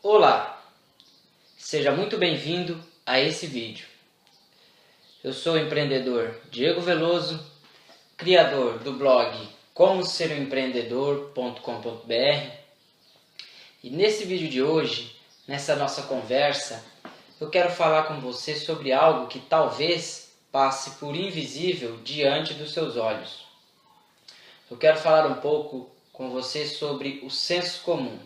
Olá, seja muito bem-vindo a esse vídeo. Eu sou o empreendedor Diego Veloso, criador do blog comoseruempreendedor.com.br, e nesse vídeo de hoje, nessa nossa conversa, eu quero falar com você sobre algo que talvez passe por invisível diante dos seus olhos. Eu quero falar um pouco com você sobre o senso comum.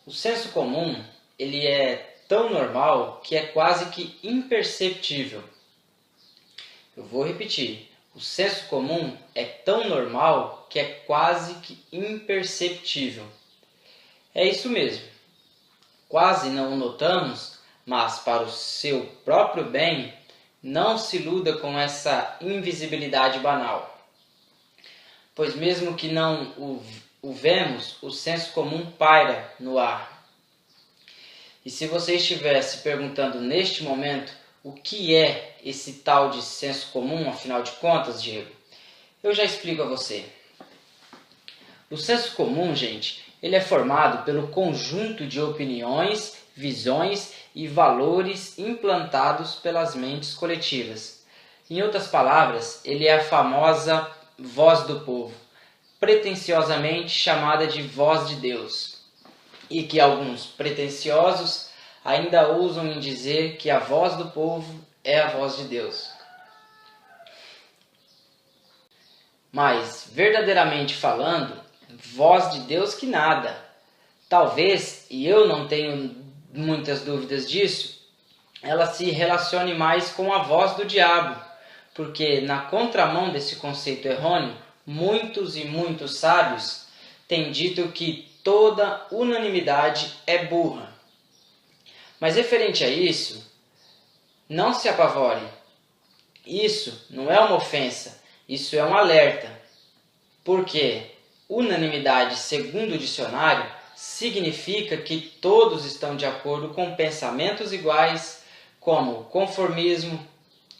O senso comum, ele é tão normal que é quase que imperceptível. Eu vou repetir. O senso comum é tão normal que é quase que imperceptível. É isso mesmo. Quase não o notamos, mas para o seu próprio bem, não se iluda com essa invisibilidade banal. Pois mesmo que não o vemos, o senso comum paira no ar. E se você estivesse perguntando neste momento o que é esse tal de senso comum, afinal de contas, Diego, eu já explico a você. O senso comum, gente, ele é formado pelo conjunto de opiniões, visões e valores implantados pelas mentes coletivas. Em outras palavras, ele é a famosa voz do povo, pretensiosamente chamada de voz de Deus, e que alguns pretensiosos ainda ousam em dizer que a voz do povo é a voz de Deus. Mas, verdadeiramente falando, voz de Deus que nada. Talvez, e eu não tenho muitas dúvidas disso, ela se relacione mais com a voz do diabo, porque na contramão desse conceito errôneo, muitos e muitos sábios têm dito que toda unanimidade é burra. Mas referente a isso, não se apavore. Isso não é uma ofensa, isso é um alerta. Porque unanimidade, segundo o dicionário, significa que todos estão de acordo com pensamentos iguais, como conformismo,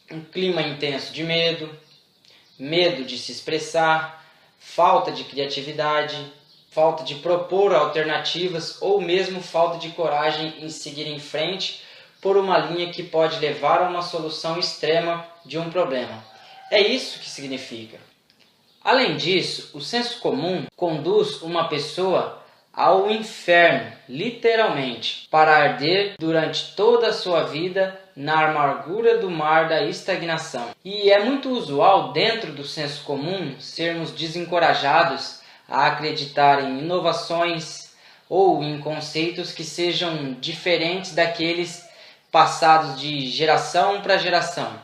um clima intenso de medo, medo de se expressar, falta de criatividade, falta de propor alternativas ou mesmo falta de coragem em seguir em frente por uma linha que pode levar a uma solução extrema de um problema. É isso que significa. Além disso, o senso comum conduz uma pessoa ao inferno, literalmente, para arder durante toda a sua vida na amargura do mar da estagnação. E é muito usual dentro do senso comum sermos desencorajados a acreditar em inovações ou em conceitos que sejam diferentes daqueles passados de geração para geração.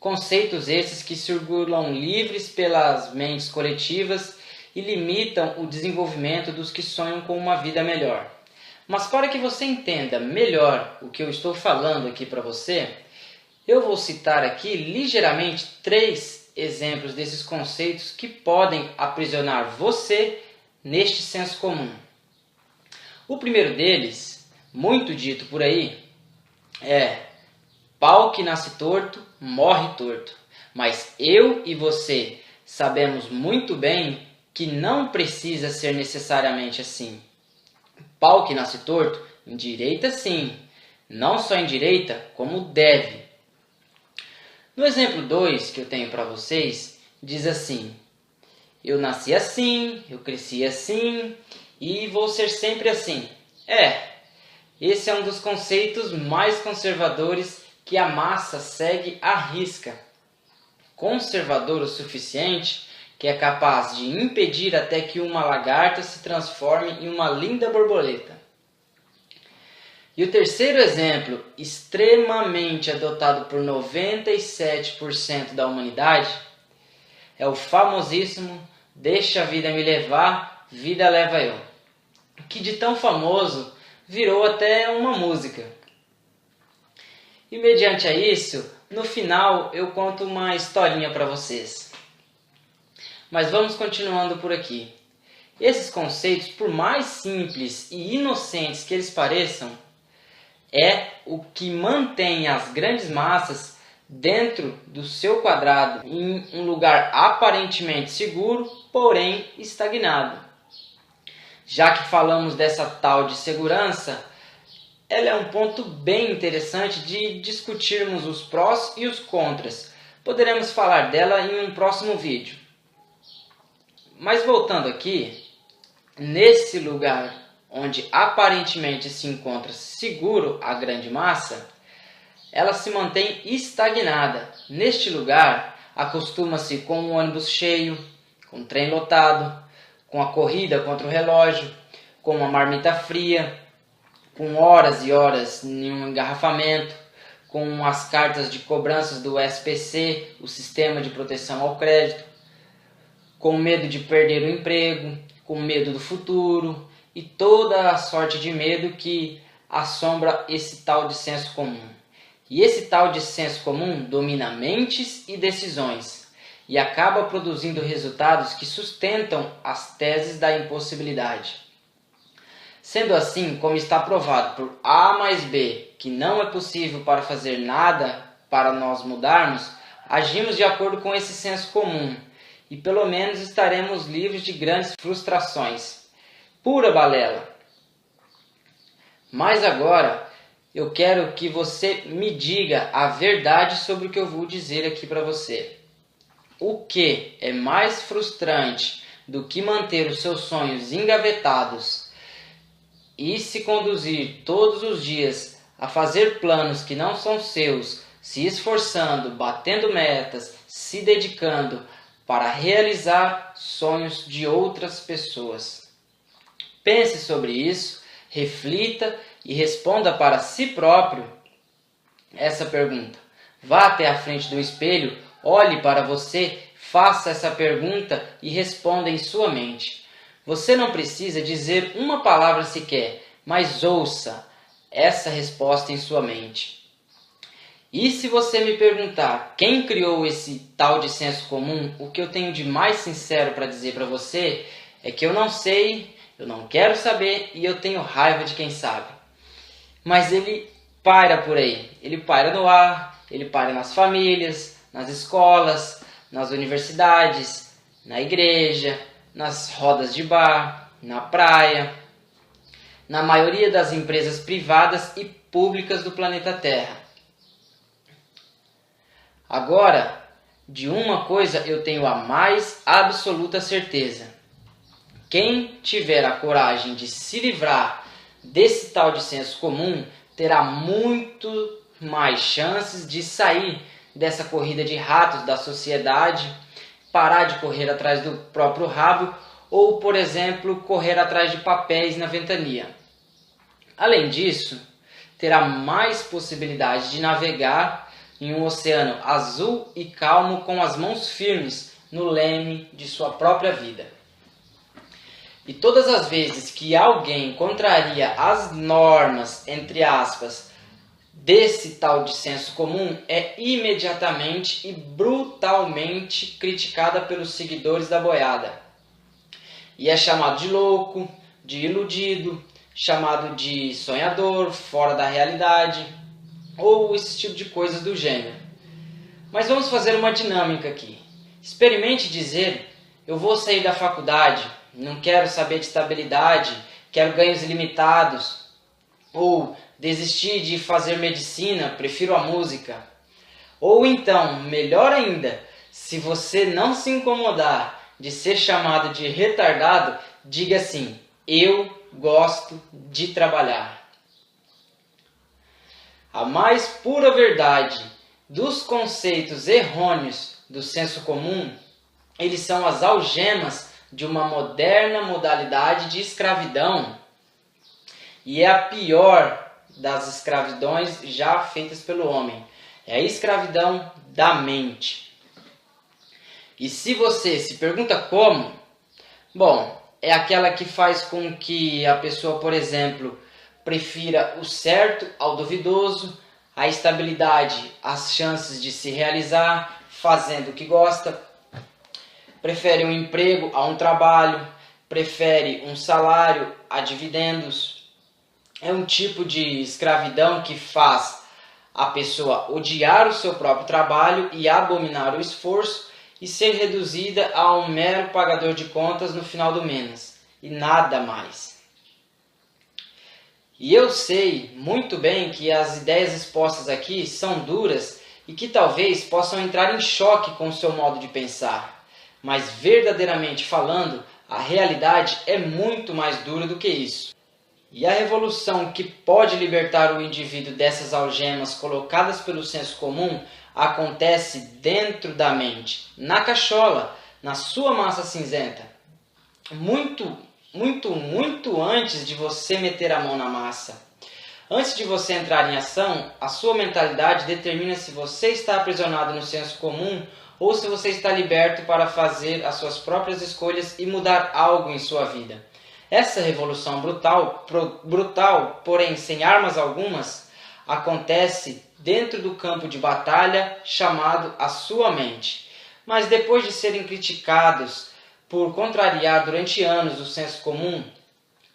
Conceitos esses que circulam livres pelas mentes coletivas e limitam o desenvolvimento dos que sonham com uma vida melhor. Mas para que você entenda melhor o que eu estou falando aqui para você, eu vou citar aqui ligeiramente 3 exemplos desses conceitos que podem aprisionar você neste senso comum. O primeiro deles, muito dito por aí, é: pau que nasce torto, morre torto. Mas eu e você sabemos muito bem que não precisa ser necessariamente assim. Pau que nasce torto, endireita sim. Não só endireita, como deve. No exemplo 2 que eu tenho para vocês, diz assim: eu nasci assim, eu cresci assim e vou ser sempre assim. Esse é um dos conceitos mais conservadores que a massa segue à risca. Conservador o suficiente que é capaz de impedir até que uma lagarta se transforme em uma linda borboleta. E o terceiro exemplo, extremamente adotado por 97% da humanidade, é o famosíssimo deixa a vida me levar, vida leva eu, que de tão famoso virou até uma música. E mediante a isso, no final eu conto uma historinha para vocês. Mas vamos continuando por aqui. Esses conceitos, por mais simples e inocentes que eles pareçam, é o que mantém as grandes massas dentro do seu quadrado, em um lugar aparentemente seguro, porém estagnado. Já que falamos dessa tal de segurança, ela é um ponto bem interessante de discutirmos os prós e os contras. Poderemos falar dela em um próximo vídeo. Mas voltando aqui, nesse lugar onde aparentemente se encontra seguro a grande massa, ela se mantém estagnada. Neste lugar, acostuma-se com o ônibus cheio, com o trem lotado, com a corrida contra o relógio, com uma marmita fria, com horas e horas em um engarrafamento, com as cartas de cobranças do SPC, o Sistema de Proteção ao Crédito, com medo de perder o emprego, com medo do futuro e toda a sorte de medo que assombra esse tal de senso comum. E esse tal de senso comum domina mentes e decisões e acaba produzindo resultados que sustentam as teses da impossibilidade. Sendo assim, como está provado por A mais B que não é possível para fazer nada para nós mudarmos, agimos de acordo com esse senso comum e pelo menos estaremos livres de grandes frustrações. Pura balela! Mas agora eu quero que você me diga a verdade sobre o que eu vou dizer aqui para você. O que é mais frustrante do que manter os seus sonhos engavetados e se conduzir todos os dias a fazer planos que não são seus, se esforçando, batendo metas, se dedicando para realizar sonhos de outras pessoas? Pense sobre isso, reflita e responda para si próprio essa pergunta. Vá até a frente do espelho, olhe para você, faça essa pergunta e responda em sua mente. Você não precisa dizer uma palavra sequer, mas ouça essa resposta em sua mente. E se você me perguntar quem criou esse tal de senso comum, o que eu tenho de mais sincero para dizer para você é que eu não sei, eu não quero saber e eu tenho raiva de quem sabe. Mas ele paira por aí, ele paira no ar, ele paira nas famílias, nas escolas, nas universidades, na igreja, nas rodas de bar, na praia, na maioria das empresas privadas e públicas do planeta Terra. Agora, de uma coisa eu tenho a mais absoluta certeza. Quem tiver a coragem de se livrar desse tal de senso comum terá muito mais chances de sair dessa corrida de ratos da sociedade, parar de correr atrás do próprio rabo ou, por exemplo, correr atrás de papéis na ventania. Além disso, terá mais possibilidade de navegar em um oceano azul e calmo com as mãos firmes no leme de sua própria vida. E todas as vezes que alguém contraria as normas, entre aspas, desse tal de senso comum, é imediatamente e brutalmente criticada pelos seguidores da boiada. E é chamado de louco, de iludido, chamado de sonhador, fora da realidade, ou esse tipo de coisas do gênero. Mas vamos fazer uma dinâmica aqui. Experimente dizer: eu vou sair da faculdade, não quero saber de estabilidade, quero ganhos ilimitados. Ou desistir de fazer medicina, prefiro a música. Ou então, melhor ainda, se você não se incomodar de ser chamado de retardado, diga assim: eu gosto de trabalhar. A mais pura verdade dos conceitos errôneos do senso comum, eles são as algemas de uma moderna modalidade de escravidão, e é a pior das escravidões já feitas pelo homem. É a escravidão da mente. E se você se pergunta como, bom, é aquela que faz com que a pessoa, por exemplo, prefira o certo ao duvidoso, a estabilidade às chances de se realizar fazendo o que gosta, prefere um emprego a um trabalho, prefere um salário a dividendos. É um tipo de escravidão que faz a pessoa odiar o seu próprio trabalho e abominar o esforço e ser reduzida a um mero pagador de contas no final do mês. e nada mais. E eu sei muito bem que as ideias expostas aqui são duras e que talvez possam entrar em choque com o seu modo de pensar. Mas verdadeiramente falando, a realidade é muito mais dura do que isso. E a revolução que pode libertar o indivíduo dessas algemas colocadas pelo senso comum acontece dentro da mente, na cachola, na sua massa cinzenta. Muito antes de você meter a mão na massa. Antes de você entrar em ação, a sua mentalidade determina se você está aprisionado no senso comum ou se você está liberto para fazer as suas próprias escolhas e mudar algo em sua vida. Essa revolução brutal, porém sem armas algumas, acontece dentro do campo de batalha chamado a sua mente. Mas depois de serem criticados por contrariar durante anos o senso comum,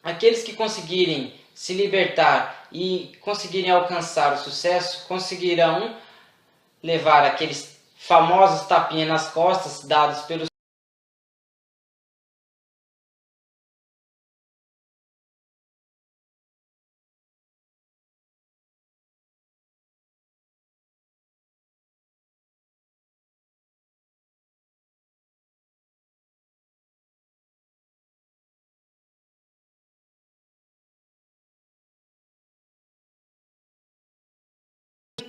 aqueles que conseguirem se libertar e conseguirem alcançar o sucesso conseguirão levar aqueles famosos tapinhas nas costas dados pelos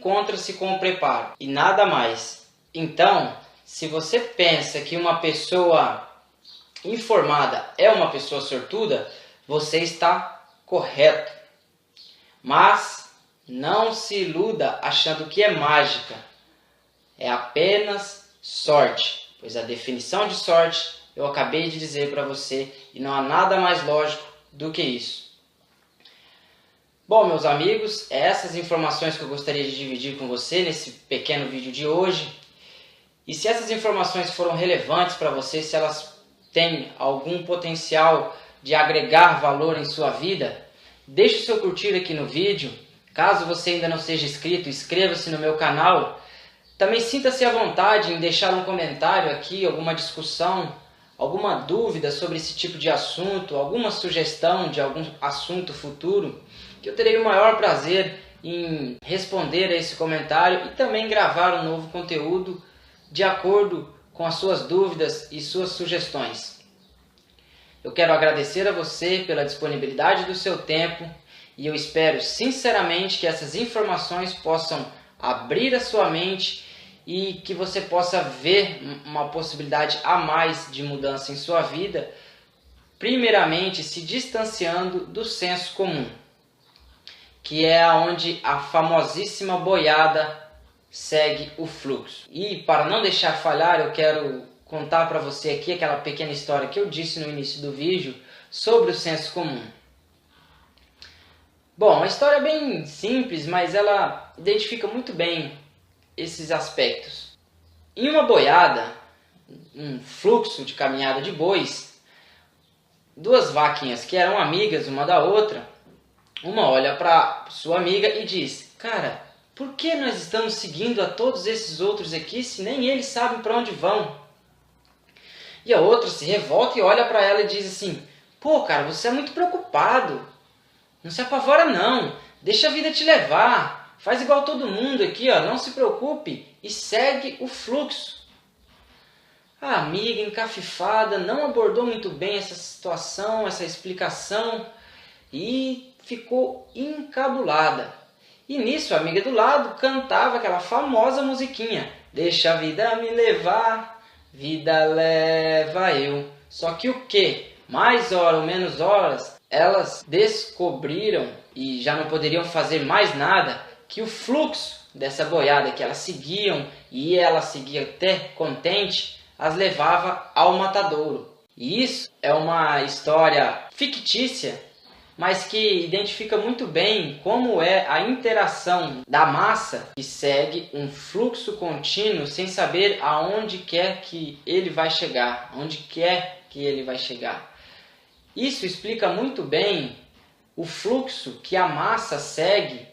encontra-se com o preparo e nada mais. Então, se você pensa que uma pessoa informada é uma pessoa sortuda, você está correto. Mas não se iluda achando que é mágica. É apenas sorte, pois a definição de sorte eu acabei de dizer para você e não há nada mais lógico do que isso. Bom, meus amigos, essas informações que eu gostaria de dividir com você nesse pequeno vídeo de hoje. E se essas informações foram relevantes para você, se elas têm algum potencial de agregar valor em sua vida, deixe o seu curtir aqui no vídeo. Caso você ainda não seja inscrito, inscreva-se no meu canal. Também sinta-se à vontade em deixar um comentário aqui, alguma discussão, alguma dúvida sobre esse tipo de assunto, alguma sugestão de algum assunto futuro, que eu terei o maior prazer em responder a esse comentário e também gravar um novo conteúdo de acordo com as suas dúvidas e suas sugestões. Eu quero agradecer a você pela disponibilidade do seu tempo e eu espero sinceramente que essas informações possam abrir a sua mente e que você possa ver uma possibilidade a mais de mudança em sua vida, primeiramente se distanciando do senso comum, que é onde a famosíssima boiada segue o fluxo. E para não deixar falhar, eu quero contar para você aqui aquela pequena história que eu disse no início do vídeo sobre o senso comum. Bom, uma história bem simples, mas ela identifica muito bem esses aspectos. Em uma boiada, um fluxo de caminhada de bois, duas vaquinhas que eram amigas uma da outra, uma olha para sua amiga e diz: cara, por que nós estamos seguindo a todos esses outros aqui se nem eles sabem para onde vão? E a outra se revolta e olha para ela e diz assim: pô, cara, você é muito preocupado. Não se apavora não, deixa a vida te levar. Faz igual todo mundo aqui, ó, não se preocupe e segue o fluxo. A amiga encafifada não abordou muito bem essa situação, essa explicação e ficou encabulada. E nisso a amiga do lado cantava aquela famosa musiquinha: deixa a vida me levar, vida leva eu. Só que o que? Mais hora ou menos horas, elas descobriram e já não poderiam fazer mais nada, que o fluxo dessa boiada que elas seguiam, e ela seguia até contente, as levava ao matadouro. E isso é uma história fictícia, mas que identifica muito bem como é a interação da massa que segue um fluxo contínuo sem saber aonde quer que ele vai chegar, onde quer que ele vai chegar. Isso explica muito bem o fluxo que a massa segue,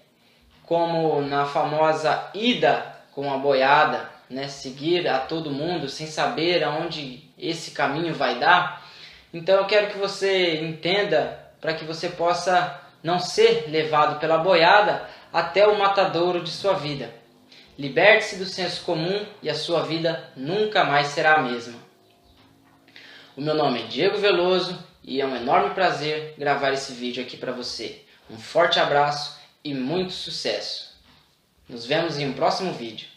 como na famosa ida com a boiada, né? Seguir a todo mundo sem saber aonde esse caminho vai dar. Então eu quero que você entenda para que você possa não ser levado pela boiada até o matadouro de sua vida. Liberte-se do senso comum e a sua vida nunca mais será a mesma. O meu nome é Diego Veloso e é um enorme prazer gravar esse vídeo aqui para você. Um forte abraço e muito sucesso! Nos vemos em um próximo vídeo.